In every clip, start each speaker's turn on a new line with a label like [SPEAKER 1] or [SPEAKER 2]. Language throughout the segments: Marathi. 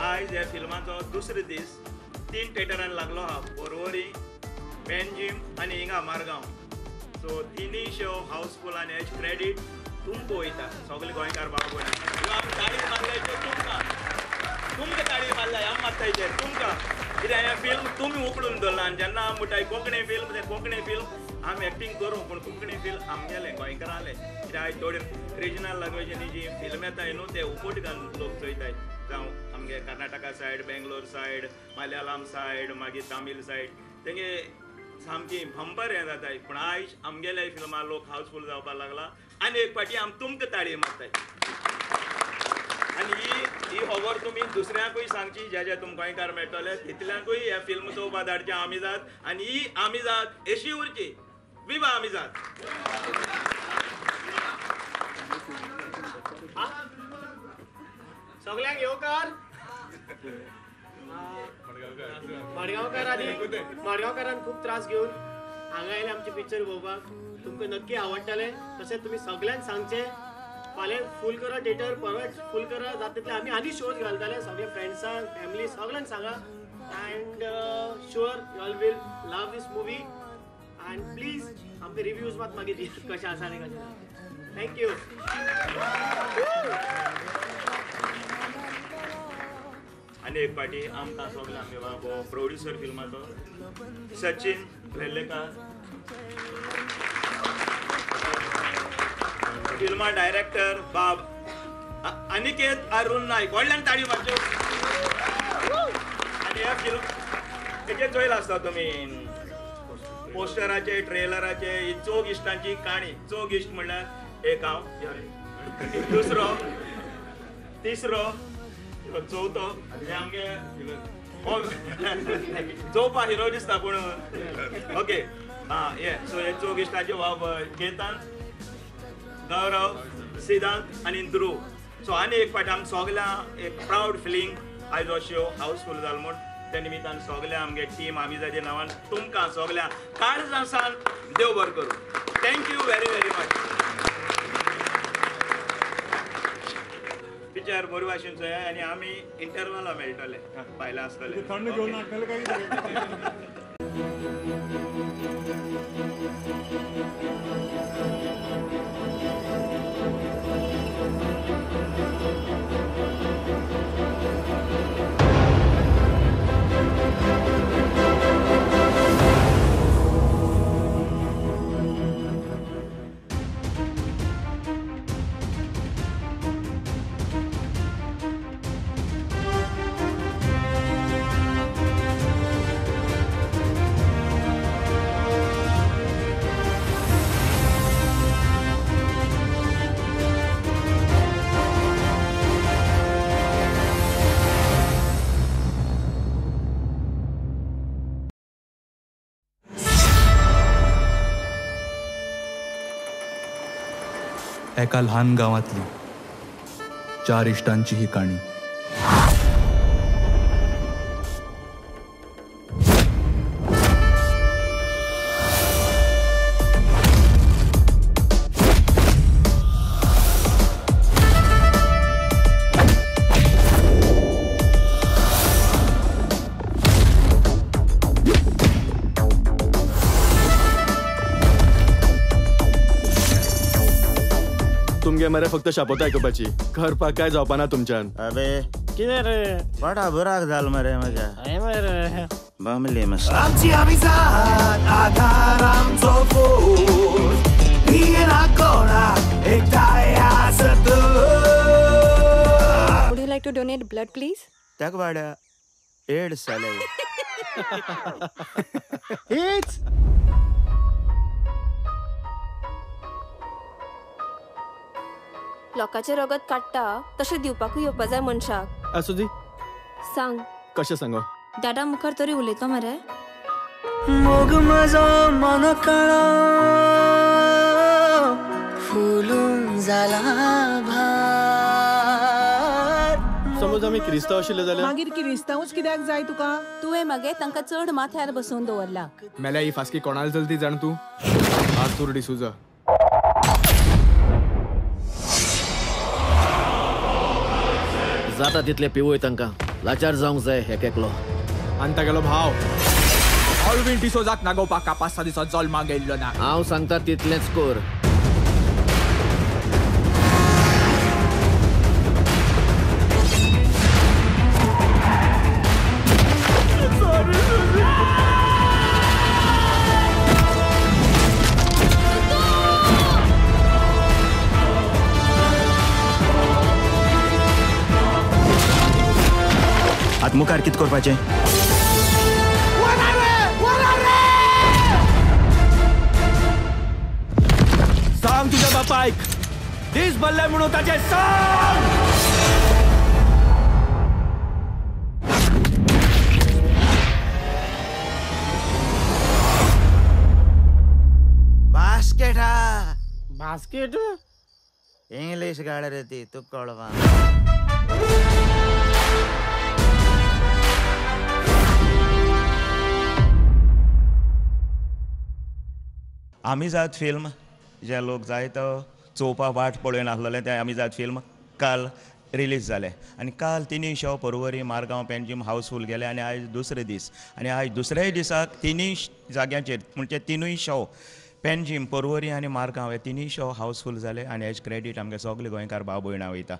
[SPEAKER 1] आयज ह्या फिल्माचो दुसरो दीस 3 थिएटरान लागलो हा पर्वरी पेनजीम आनी हिंगा मारगांव सो तिनूय शो हाऊसफुल आनी हेज क्रेडीट तुमकां वयता सगळे गोंयकार बाबा आमी ताळी मारल्याचे तुमकां ताळी मारल्या आमी मारतायचे तुमकां कित्याक हें फिल्म तुमी उकडून दवरला आनी जेन्ना आमी म्हणटाय कोंकणी फिल्म तें कोंकणी फिल्म आमी एक्टींग करूं पूण कोंकणी फिल्म आमगेलें गोंयकारालें कित्याक आयज थोडे रिजनल लँग्वेजीनी जी फिल्म येताय न्हू ते उपोट घालून लोक चोयताय जावं आमगे Karnataka said Bangalore said Malayalam said मागीर तामील सायड तेंगे सामकी भंपर हें जाताय पूण आयज आमगेल्या फिल्मा लोक हाऊसफुल जावपाक लागला आनी एक फावटी आमी तुमकां ताळी मारताय आनी ही खबर तुमी दुसऱ्यांकूय सांगची जे जे तुमकां गोंयकार मेळटले तितल्यांकूय ह्या फिल्म चोवपाक धाडचे आमी जात आनी ही आमी जात अशी उरची विवा आमी जात
[SPEAKER 2] सगळ्यांक येवकार मडगांवकार आनी मडगांवकारान खूब त्रास घेवन हांगा आयले आमचे पिक्चर पळोवपाक तुमकां नक्की आवडटलें तशेंच तुमी सगळ्यांक सांगचें फाल्यां फूल करा थिएटर परवा फूल करा जाता तितले आमी आनी शोज घालताले सगळे फ्रेंड्सांक फॅमिली सगळ्यांक सांगा and sure you all will love this movie and please आमचे रिव्ह्यूज मात मागीर दियात कशें आसा आनी कशें ना थँक्यू
[SPEAKER 1] आनी एक फावटी आमकां सगळें आमगे बाबो प्रोड्युसर फिल्माचो सचिन वेर्लेकार फिल्मा डायरेक्टर बाब अनिकेत अरुण नायक व्हडल्यान ताळी मारच्यो आनी ह्या फिल्म तेजे चोयला आसता तुमी पोस्टराचे ट्रेलराचे ही चोग इश्टांची काणी चोग इश्ट म्हणल्यार एक हांव दुसरो तिसरो चवथो हे आमगे चोवपा हिरो दिसता पूण ओके ये सो हे चोग इश्टांचे बाब केतन गौरव सिद्धांत आनी ध्रुव सो आनी एक फावटी आमी सगळ्यां एक प्राउड फिलींग आयज हो शो हाऊसफुल जालो म्हूण ते निमित्तान सगळ्या आमगे टीम आमी जाचे नांवान तुमकां सगळ्या काळजां सावन देव बरें करूं thank you very very much picture बरे भाशेन चोया आनी आमी इंटरवला मेळटले भायले आसतले
[SPEAKER 3] थंड घेवन हाडटले काय
[SPEAKER 4] एका लहान गावातली 4 इष्टांची ही काणी
[SPEAKER 5] तुमगे मरे फक्त शापोत आयकुपाची करपाक काय जावपाना तुमच्यान
[SPEAKER 6] अबे
[SPEAKER 2] कितें रे
[SPEAKER 6] पोटा बुराक जाल मरे म्हज्या
[SPEAKER 2] हाय मरे
[SPEAKER 6] बामले मस्त
[SPEAKER 7] आमची आमिजात आधार आमचो फोन बिना कोणा एकठांय आसत
[SPEAKER 8] Would you like to donate blood, please?
[SPEAKER 6] त्याक वाड्या एड्स जाले
[SPEAKER 2] हेच
[SPEAKER 8] लोकांचे रगत काडटा तशें दिवपाकूय येवपा जाय मनशाक
[SPEAKER 5] असू दी
[SPEAKER 8] सांग
[SPEAKER 5] कशें सांगो
[SPEAKER 8] दादा मुखार तरी उलयता मरे
[SPEAKER 7] मोग म्हजो मन काळो फुलून जाला भार
[SPEAKER 5] समज आमी क्रिस्तांव आशिल्ले जाल्यार
[SPEAKER 9] मागीर क्रिस्तांवच कित्याक जाय तुका
[SPEAKER 8] तुवें मागे तांकां चड माथ्यार बसोवन दवरला
[SPEAKER 5] मेल्या ही फासकी कोणाल चलती जाण तूं आतूर डिसुजा
[SPEAKER 10] जाता तितले पिवूय तांकां लाचार जावंक जाय एक एकलो.
[SPEAKER 11] आनी तागेलो भाव ऑलवीन डिसोजाक नागोवपाक 5-6 दिसां जल्माक गेल्लो ना.
[SPEAKER 10] हांव सांगता तितलेंच कर.
[SPEAKER 6] आतां मुखार कितें करपाचें?
[SPEAKER 5] सांग तुझ्या बापायक दीस भरले म्हणून ताचे सांग.
[SPEAKER 6] बास्केट
[SPEAKER 2] बास्केट
[SPEAKER 6] इंग्लीश गाड रे ती तूं कळवा.
[SPEAKER 12] आमी जात फिल्म जे लोक जायतो चोवपा वाट पळोवन आसलेले ते आमी जात फिल्म काल रिलीज जाले आनी काल 3 शो पर्वरी मारगांव पेंजीम हावसफूल गेले आनी आयज दुसरे दीस आनी आयज दुसऱ्याय दिसाक 3 जाग्यांचेर म्हणजे 3 शो पेंजीम पर्वरी आनी मारगांव हे 3 शो हावसफूल जाले आनी हेज क्रेडीट आमगे सगळे गोंयकार भाव भयणां वयता.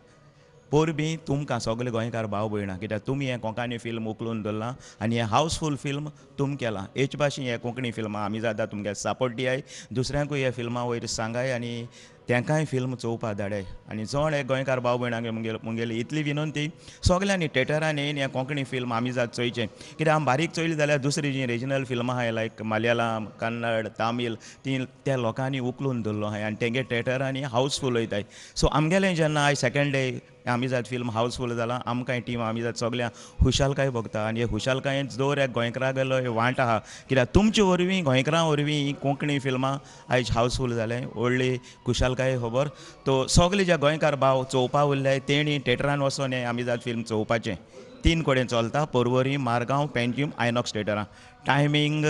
[SPEAKER 12] पोरबी तुमकां सगळे गोंयकार भाव भयणां कित्याक तुमी हें कोंकणी फिल्म उखलून दवरलां आनी हें हावसफूल फिल्म तुम केलां. हेच भाशेन हें कोंकणी फिल्मां आमी जाता तुमगे सपोर्ट दियाय, दुसऱ्यांकूय हे फिल्मां वयर सांगाय आनी तांकांय फिल्म चोवपा धाडाय. आनी चड हे गोंयकार भाव भयणांक मुगेली इतली विनंती सगल्यांनी थिएटरान येवन हें कोंकणी फिल्म आमी जात चोयचें. कित्याक आमी बारीक चोयली जाल्यार दुसरी जीं रिजनल फिल्मां आहाय लायक मलयाळम कन्नड तामील ती त्या लोकांनी उखलून दवरलो आहाय आनी तेंगे थिएटरांनी हावसफूल वयताय. सो आमगेलें जेन्ना आयज सेकंड डे आमी जात फिल्म हावसफूल जालां आमकांय टीम आमी जात सगळ्यां खुशालकाय भोगता आनी हे खुशालकायेंत दर एक गोंयकारा गेलो हे वांट आहा कित्याक तुमचे वरवीं गोंयकारां वरवीं ही कोंकणी फिल्मां आयज हावसफूल जाले व्हडली खुशालकाय खबर. तो सगळे जे गोंयकार भाव चोवपा उरले तेणी थिएटरान वचोन हें आमी जात फिल्म चोवपाचें. 3 कडेन चलता पर्वरी मारगांव पेंजीम आयनॉक्स थिएटरां. टायमींग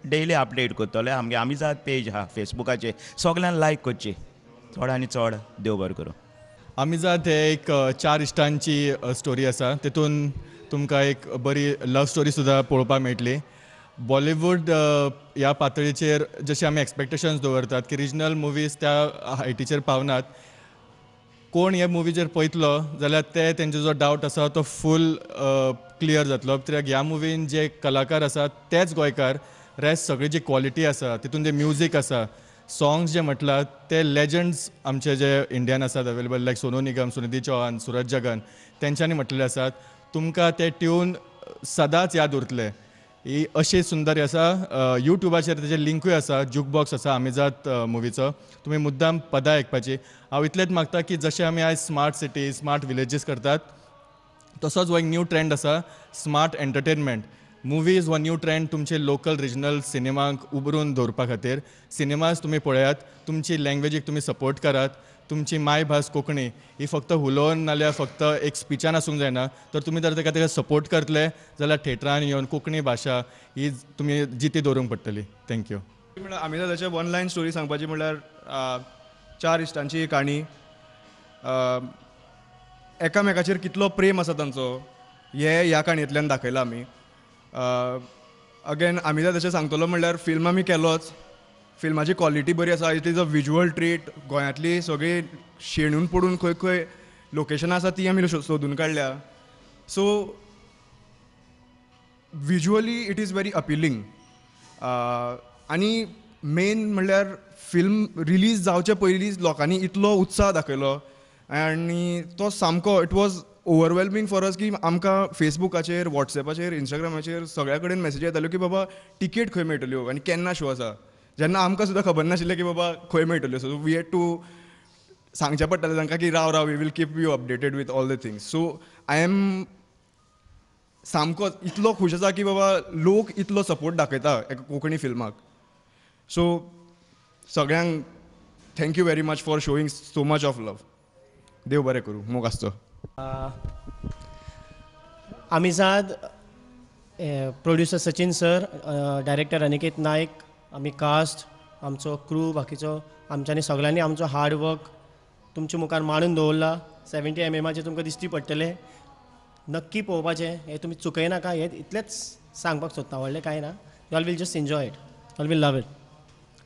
[SPEAKER 12] डेली अपडेट करतले आमगे आमी जात पेज आहा फेसबुकाचेर सगळ्यांनी लायक करची. चड आनी चड देव बरें करूं.
[SPEAKER 4] आमी जात हे एक 4 इश्टांची स्टोरी आसा. तितून तुमकां एक बरी लव स्टोरी सुद्दां पळोवपाक मेळटली. बॉलिवूड ह्या पातळीचेर जशे आमी एक्सपेक्टेशन्स दवरतात की रिजनल मुवीज त्या हायटीचेर पावनात. कोण हे मुवी जर पळयतलो जाल्यार तेंचो जो डावट आसा तो फूल क्लियर जातलो. कित्याक ह्या मुवीन जे कलाकार आसात तेच गोंयकार, रेस्ट सगळी जी क्वॉलिटी आसा तितून जे म्युजीक आसा, सॉंग्स जे म्हटलात ते लेजंड्स आमचे जे इंडियन आसात अवेलेबल लायक सोनू निगम, सुनिधी चौहान, सूरज जगन तेंच्यांनी म्हटलेले आसात. तुमकां ते ट्यून सदांच याद उरतले. ही अशी सुंदर आसा. यूट्यूबाचेर तेजे लिंकूय आसा, जूक बॉक्स आसा आमी जात मुवीचो. तुमी मुद्दाम पदां आयकपाची. हांव इतलेंच मागता की जशे आमी आयज स्मार्ट सिटी स्मार्ट विलेजीस करतात तसोच हो एक न्यू ट्रेंड आसा स्मार्ट एंटरटेनमेंट. मुवीज हो न्यू ट्रेंड तुमचे लोकल रिजनल सिनेमांक उबरून दवरपा खातीर. सिनेमाज तुमी पळयात, तुमची लँग्वेजीक तुमी सपोर्ट करात. तुमची मायभास कोंकणी ही फक्त उलोवन नाल्यार फक्त एक स्पिचान आसूंक जायना. तर तुमी जर ताका सपोर्ट करतले जाल्यार थिएटरान येवन कोंकणी भाशा ही तुमी जिती दवरूंक पडटली. थँक्यू.
[SPEAKER 13] म्हणल्यार आमी जर वन लायन स्टोरी सांगपाची म्हणल्यार 4 इश्टांची काणी. एकामेकाचेर कितलो प्रेम आसा तांचो हे ह्या काणयेंतल्यान दाखयला आमी. अगेन आमी जर तशें सांगतलो म्हणल्यार फिल्म आमी केलोच. फिल्माची क्वॉलिटी बरी आसा. It is a visual treat. गोंयांतली सगळी शेणून पडून खंय खंय लोकेशनां आसा ती आमी सोदून काडल्या. So visually it is very appealing. आनी मेन म्हणल्यार फिल्म रिलीज जावचे पयलींच लोकांनी इतलो उत्साह दाखयलो आनी तो सामको इट वॉज ओवरवेलमींग फॉर अस की आमकां फेसबुकाचेर वॉट्सॅपाचेर इंस्टाग्रामाचेर सगळ्या कडेन मॅसेजी येताल्यो की बाबा टिकेट खंय मेळटल्यो आनी केन्ना शो आसा. जेन्ना आमकां सुद्दां खबर नाशिल्लें की बाबा खंय मेळटल्यो. सो वी हॅड टू सांगचें पडटालें तांकां की राव we will keep you updated with all the things. So I am सामको इतलो खूश आसा की बाबा लोक इतलो सपोर्ट दाखयता एका कोंकणी फिल्माक. सो सगळ्यांक thank you very much for showing so much of love. देव बरें करूं. मोग आसचो.
[SPEAKER 2] आमी जात producer Sachin sir, director Aniket Naik, आमी कास्ट, आमचो क्रू बाकीचो आमच्यांनी सगळ्यांनी आमचो हार्ड वर्क तुमच्या मुखार मांडून दवरला. 70 mm तुमकां दिश्टी पडटले. नक्की पळोवपाचें, हें तुमी चुकयनाका. हें इतलेंच सांगपाक सोदता, व्हडलें कांय ना. You all will just enjoy it, all will love it.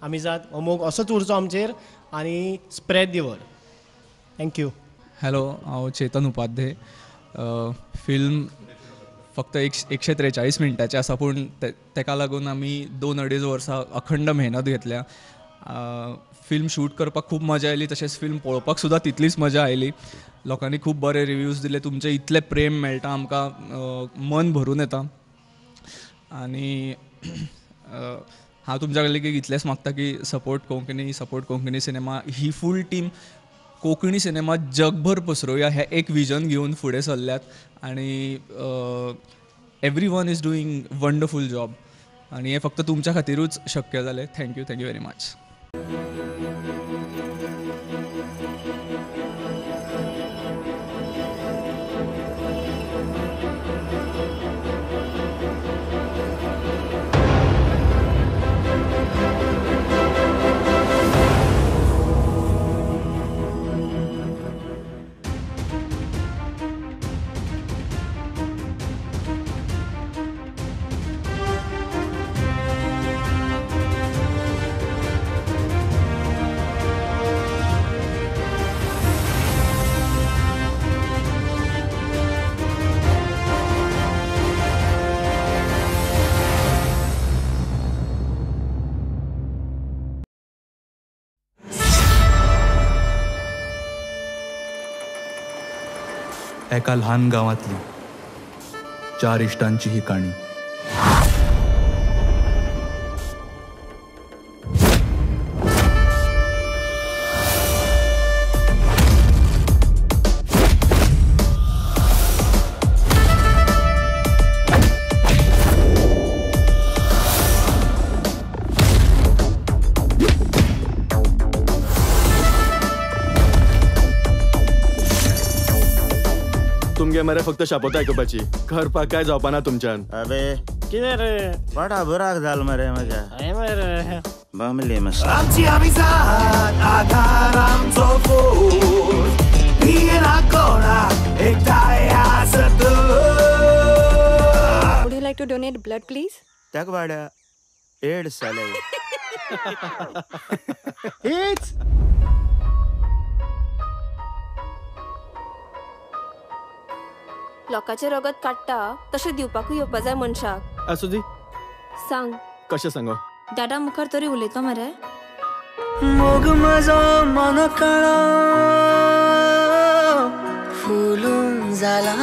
[SPEAKER 2] आमी जात हो मोग असोच उरचो आमचेर आनी spread the word. Thank you.
[SPEAKER 14] Hello, हांव चेतन उपाध्याय. फिल्म फक्त 143 मिनटाचें आसा, पूण तेका लागून आमी 2-2.5 वर्सां अखंड मेहनत घेतल्या. फिल्म शूट करपाक खूब मजा आयली, तशेंच फिल्म पळोवपाक सुद्दां तितलीच मजा आयली. लोकांनी खूब बरे रिव्यूज दिले. तुमचे इतले प्रेम मेळटा आमकां, मन भरून येता. आनी हांव तुमच्या कडल्यान इतलेंच मागता की सपोर्ट कोंकणी सिनेमा. ही फूल टीम कोंकणी सिनेमा जगभर पसरोवया हें एक विजन घेवन फुडें सरल्यात. आनी every one is doing wonderful job. आनी हें फक्त तुमच्या खातीरूच शक्य जालें. Thank you very much.
[SPEAKER 15] एका ल्हान गांवांतली 4 इश्टांची ही काणी.
[SPEAKER 16] तुमगे मरे फक्त शापोत आयकुपाची, करपाक काय जावपाना तुमच्यान.
[SPEAKER 6] अबे
[SPEAKER 2] कितें रे,
[SPEAKER 6] बडा बुराक जाल मरे म्हज्या.
[SPEAKER 2] हाय मरे
[SPEAKER 6] बामली मस्त.
[SPEAKER 7] आमची आमिजात आधार आमचो फोट. भियेना कोणाक एकठांय आसत.
[SPEAKER 8] Would you like to donate blood, please?
[SPEAKER 6] त्याक वाड्या एड्स जाले.
[SPEAKER 2] हेच
[SPEAKER 8] लोकांचे रगत काडटा तशें दिवपाकूय येवपा जाय मनशाक.
[SPEAKER 16] असू दी,
[SPEAKER 8] सांग
[SPEAKER 16] कशें सांगो.
[SPEAKER 8] दादा मुखार तरी उलयता मरे.
[SPEAKER 7] मोग म्हजो मन काळो फुलून जाला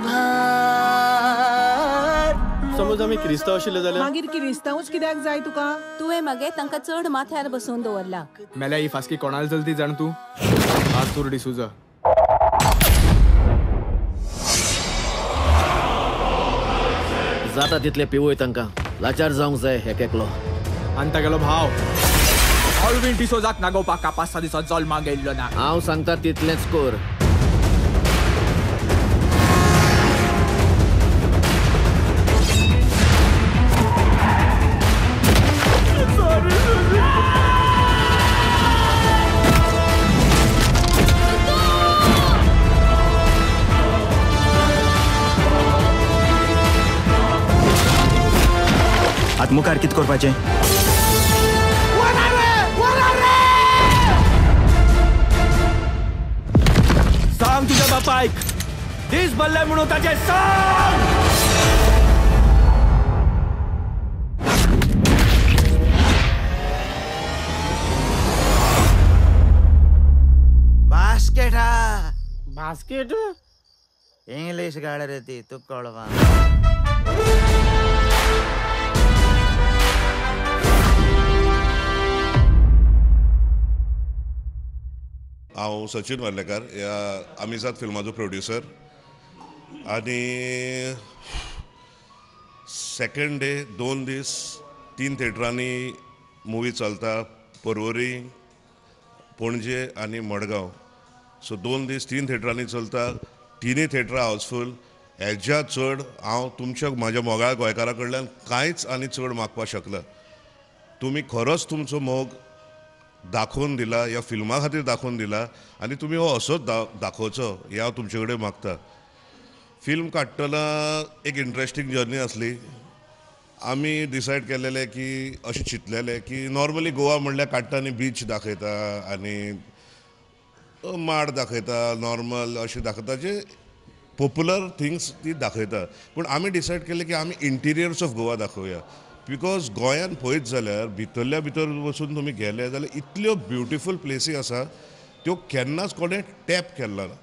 [SPEAKER 7] भार.
[SPEAKER 16] समज आमी क्रिस्तांव आशिल्ले जाल्यार
[SPEAKER 9] मागीर क्रिस्तांवच कित्याक जाय तुका?
[SPEAKER 17] तुवें मगे तांकां चड माथ्यार बसोवन दवरला.
[SPEAKER 13] मेल्या ही फासकी कोणाल चलती जाण तूं? आतूर डिसूजा.
[SPEAKER 10] जाता तितले पिवूय तांकां. लाचार जावंक जाय एक एकलो.
[SPEAKER 11] आनी तागेलो भाव ऑलवीन डिसोजाक नागोवपाक 5-6 दिसां जल्माक गेल्लो ना.
[SPEAKER 10] हांव सांगता तितलेंच कर.
[SPEAKER 6] आत मुखार कित करपाचें?
[SPEAKER 5] सांग तुझ्या बापायक, दीस भरले म्हणून ताचे सांग.
[SPEAKER 6] बास्केट हा.
[SPEAKER 2] बास्केट
[SPEAKER 6] इंग्लिश गाड रे ती, तू कळवा.
[SPEAKER 18] हांव सचिन वर्लेकार, ह्या आमिजात फिल्माचो प्रोड्युसर. आनी सेकंड डे 2 दीस 3 थिएटरांनी मुवी चलता. पर्वरी, पणजे आनी मडगांव. सो 2 दीस 3 थिएटरांनी चलता. 3 थिएटरां हावसफूल. हेज्या चड हांव तुमच्या म्हाज्या मोगाळ गोंयकारा कडल्यान कांयच आनी चड मागपाक शकना. तुमी खरोच तुमचो मोग दाखोवन दिला ह्या फिल्मा खातीर दाखोवन दिला आनी तुमी हो असोच दाखोवचो हे हांव तुमचे कडेन मागता. फिल्म काडटना एक इंट्रस्टींग जर्नी आसली. आमी डिसायड केलेले की अशें चिंतलेले की नॉर्मली गोवा म्हणल्यार काडटा आनी बीच दाखयता आनी माड दाखयता नॉर्मल अशें दाखयता जे पॉप्युलर थिंग्स ती दाखयता. पूण आमी डिसायड केलें की आमी इंटिरियर्स ऑफ गोवा दाखोवया. बिकॉज गोंयान पळयत जाल्यार भितरल्या भितर वचून तुमी गेले जाल्यार इतल्यो ब्युटिफूल प्लेसी आसा त्यो केन्नाच कोणें टॅप केल्लो ना.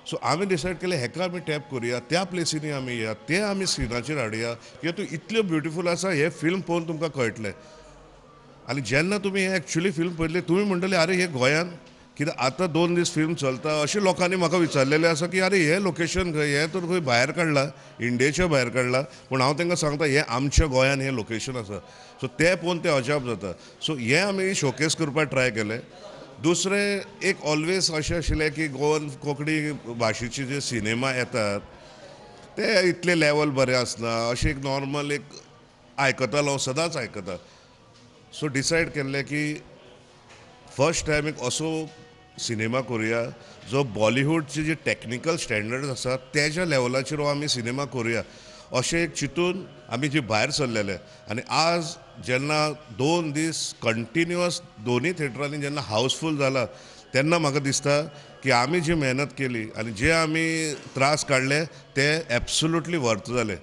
[SPEAKER 18] सो आमी डिसायड केलें हेका आमी टॅप करुया, त्या प्लेसींनी आमी या, ते आमी स्क्रिनाचेर हाडुया कित्याक त्यो इतल्यो ब्युटिफूल आसा हे फिल्म पळोवन तुमकां कळटलें. आनी जेन्ना तुमी हे एक्चुली फिल्म पळयतले तुमी म्हणटले अरे हे गोंयान कित्याक आतां 2 दीस फिल्म चलता अशें लोकांनी म्हाका विचारलेलें आसा की अरे हे लोकेशन खंय, हें तर खंय भायर काडलां, इंडियेच्या भायर काडलां. पूण हांव तांकां सांगता हें आमच्या गोंयान हें लोकेशन आसा. सो ते पळोवन ते अजाप जाता. सो हें आमी शोकेस करपाक ट्राय केलें. दुसरें एक ऑलवेज अशें आशिल्लें की गोवन कोंकणी भाशेचे जे सिनेमा येतात ते इतले लेवल बरें आसना. अशें एक नॉर्मल एक आयकतालो हांव सदांच आयकता. सो डिसायड केल्लें की फर्स्ट टायम एक असो सिनेमा करुया जो बॉलिवूडचे जे टॅक्निकल स्टँडर्ड्स आसा तेज्या लेवलाचेर हो आमी सिनेमा करुया अशें एक चिंतून आमी जी भायर सरलेले. आनी आज जेन्ना 2 दीस कंटिन्युअस दोनूय थिएटरांनी जेन्ना हावसफूल जाला तेन्ना म्हाका दिसता की आमी जी मेहनत केली आनी जे आमी त्रास काडले ते एब्सोल्युटली वर्थ जाले.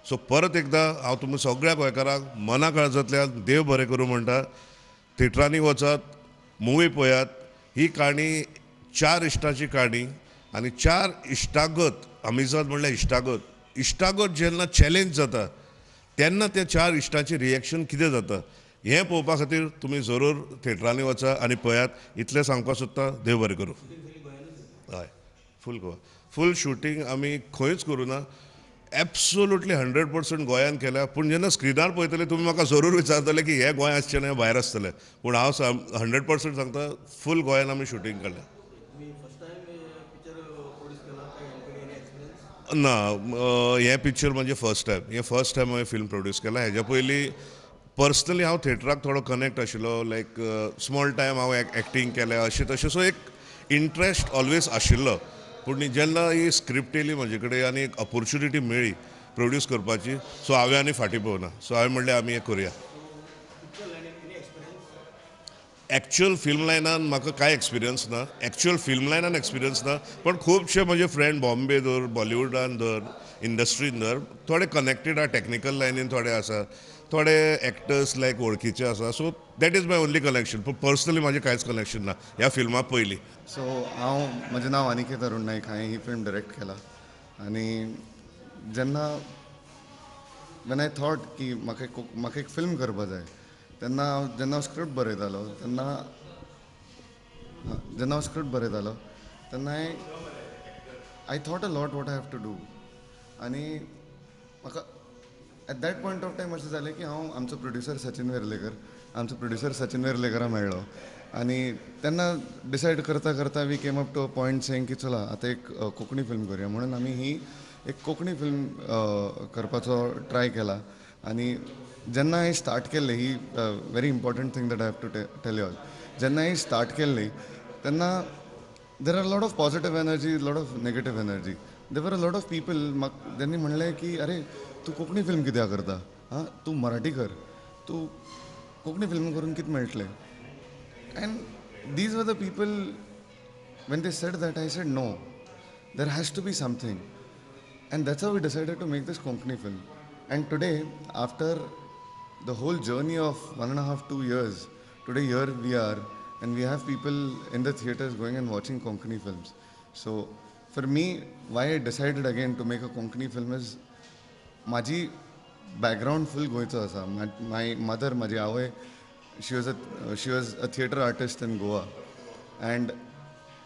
[SPEAKER 18] सो परत एकदां हांव तुमकां सगळ्या गोंयकारांक मना काळजांतल्यान देव बरें करूं म्हणटा. थिएटरांनी वचात, मुवी पळयात. ही काणी 4 इश्टांची काणी आनी 4 इश्टागत अमेझॉन म्हणल्यार इश्टागत जेन्ना चॅलेंज जाता तेन्ना त्या 4 इश्टांचें रिएक्शन कितें जाता हें पळोवपा खातीर तुमी जरूर थिएटरांनी वचा आनी पळयात. इतलें सांगपाक सोदता. देव बरें करूं. हय फूल गोवा फूल शूटिंग आमी खंयच करूं ना. एब्सोल्युटली 100% गोंयान केल्या. पूण जेन्ना स्क्रिनार पळयतले तुमी म्हाका जरूर विचारतले की हे गोंय आसचें ना भायर आसतलें. पूण हांव 100% सांगता फूल गोंयान आमी शूटिंग केलें. ना हे पिक्चर म्हणजे फर्स्ट टायम हांवें फिल्म प्रोड्यूस केला. हेज्या पयलीं पर्सनली हांव थिएटराक थोडो कनेक्ट आशिल्लो. लायक स्मॉल टायम हांव एक्टींग केलें अशें तशें. सो एक इंट्रस्ट ऑलवेज आशिल्लो. पूण जेन्ना ही स्क्रिप्ट येयली म्हजे कडेन आनी एक ऑपॉर्च्युनिटी मेळ्ळी प्रोड्यूस करपाची सो हांवें आनी फाटीं पळोवना. सो हांवें म्हणलें आमी हें करुया. एक्चुअल फिल्म लायनान म्हाका कांय एक्सपिरियन्स ना. एक्सपिरियन्स ना. पण खुबशे म्हजे फ्रेंड बॉम्बे धर, बॉलिवूडान धर, इंडस्ट्रीन धर थोडे कनेक्टेड आहा टॅक्निकल लायनीन थोडे आसा. थोडे एक्टर्स लायक वळखीचे आसा. So that is my only connection. पूण पर्सनली म्हाजें कांयच कनेक्शन ना ह्या फिल्मा पयलीं.
[SPEAKER 19] सो म्हजें नांव अनिकेत अरुण नायक. हांवें ही फिल्म डायरेक्ट केला. आनी जेन्ना वेन आय थॉट की म्हाका एक फिल्म करपा जाय तेन्ना जेन्ना हांव स्क्रिप्ट बरयतालो तेन्ना I thought a lot what I have to do. आनी म्हाका at that point of time अशें जालें की हांव आमचो प्रोड्युसर सचिन वेर्लेकरा मेळ्ळो. आनी तेन्ना डिसायड करता we came up to a point saying की चला आतां एक कोंकणी फिल्म करुया. म्हणून आमी ही एक कोंकणी फिल्म करपाचो ट्राय केला. आनी जेन्ना हांवें स्टार्ट केल्ली ही very important thing that I have to tell you all. जेन्ना हांवें स्टार्ट केल्ली तेन्ना there are lot of positive energy, lot of negative energy. There were a lot of people म्हाका तेणी म्हणलें की अरे तूं कोंकणी फिल्म कित्याक करता, तूं मराठी कर, तूं कोंकणी फिल्म करून कितें मेळटलें. And these were the people when they said that I said no, there has to be something. And that's how we decided to make this Konkani film. And today after the whole journey of 1.5-2 years, today here we are and we have people in the theatres going and watching Konkani films. So for me, why I decided again to make a Konkani film is maji background full goicho asa. My mother, maji avay, she was a theatre artist in Goa, and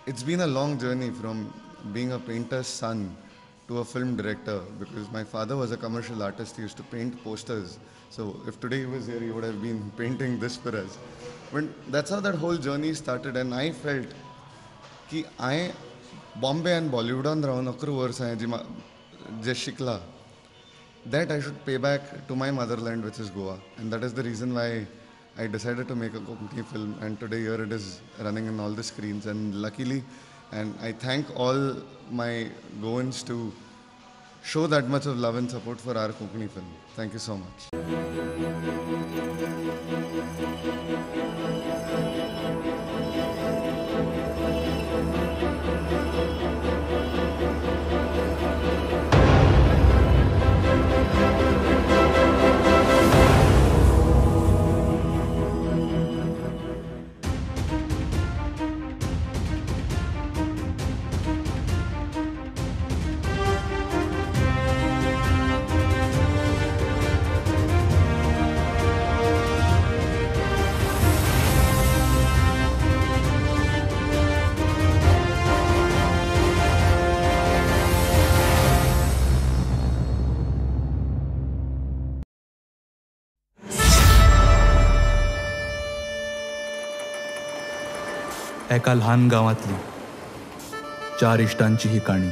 [SPEAKER 19] it's been a long journey from being a painter's son to a film director, because my father was a commercial artist. He used to paint posters. So if today he was here, he would have been painting this for us. But that's how that whole journey started. And I felt ki I Bombay and Bollywood and raun 11 वर्सां जे शिकला, that I should pay back to my motherland, which is Goa. And that is the reason why I decided to make a Konkani film, and today here it is running in all the screens. And luckily, and I thank all my Goans to show that much of love and support for our Konkani film. Thank you so much.
[SPEAKER 15] एका लहान गावातली 4 इश्टांची ही काणी.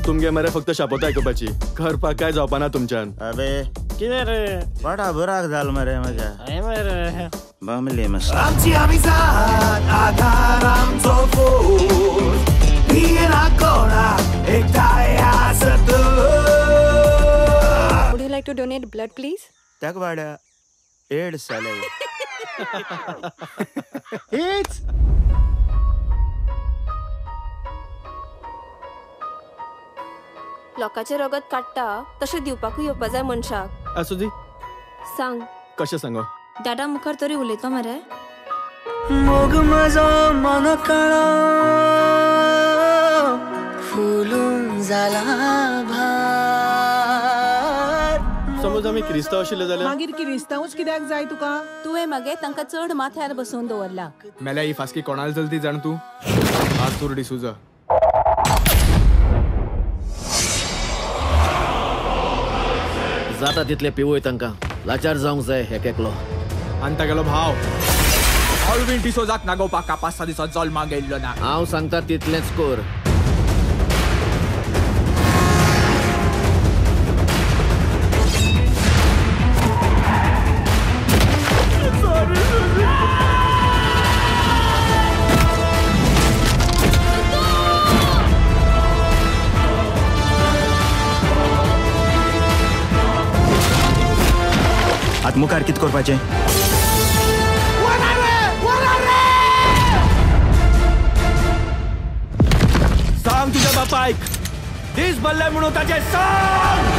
[SPEAKER 16] तुमगे मरे फक्त शापोत आयकुपाची करपाक काय जावपाना तुमच्यान.
[SPEAKER 6] अबे
[SPEAKER 2] कितें रे
[SPEAKER 6] बडा बुराक जाल मरे म्हज्या
[SPEAKER 2] मरे
[SPEAKER 6] बामले मस्त.
[SPEAKER 7] आमची आमिजात आधार आमचो फोन भियेना कोणाक एकठांय आसत.
[SPEAKER 8] Would you like to donate blood, please?
[SPEAKER 6] त्याक वाड्या एड्स जाले.
[SPEAKER 2] हीच
[SPEAKER 8] लोकांचे रगत काडटा तशें दिवपाकूय येवपा जाय मनशाक.
[SPEAKER 16] असू दी
[SPEAKER 8] सांग
[SPEAKER 16] कशें सांगो.
[SPEAKER 8] दादा मुखार तरी उलयता मरे.
[SPEAKER 7] मोग म्हजो मन काळो फुलून जाला भार.
[SPEAKER 16] समज आमी क्रिस्तांव आशिल्ले जाल्यार
[SPEAKER 9] मागीर किरिस्तांवच कित्याक जाय तुका?
[SPEAKER 17] तुवें मागे तांकां चड माथ्यार बसोवन दवरला.
[SPEAKER 16] मेल्या ही फासकी कोणाल चलती जाण तूं. आतूर डिसूजा.
[SPEAKER 10] जाता तितले पिवूय तांकां लाचार जावंक जाय एक एकलो.
[SPEAKER 11] आनी तागेलो भाव ऑलवीन डिसोजाक नागोवपाक कापासा दिसा जल्मा गेल्लो ना.
[SPEAKER 10] हांव सांगता तितलेंच कोर.
[SPEAKER 6] आत मुखार कित करपाचें?
[SPEAKER 5] सांग तुझ्या बापायक दीस भरले म्हणून ताचे सांग.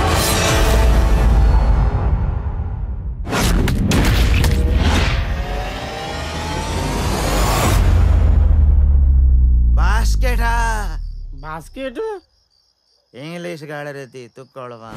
[SPEAKER 6] बास्केट हा
[SPEAKER 2] बास्केट
[SPEAKER 6] इंग्लिश गाड रे ती तू कळवा.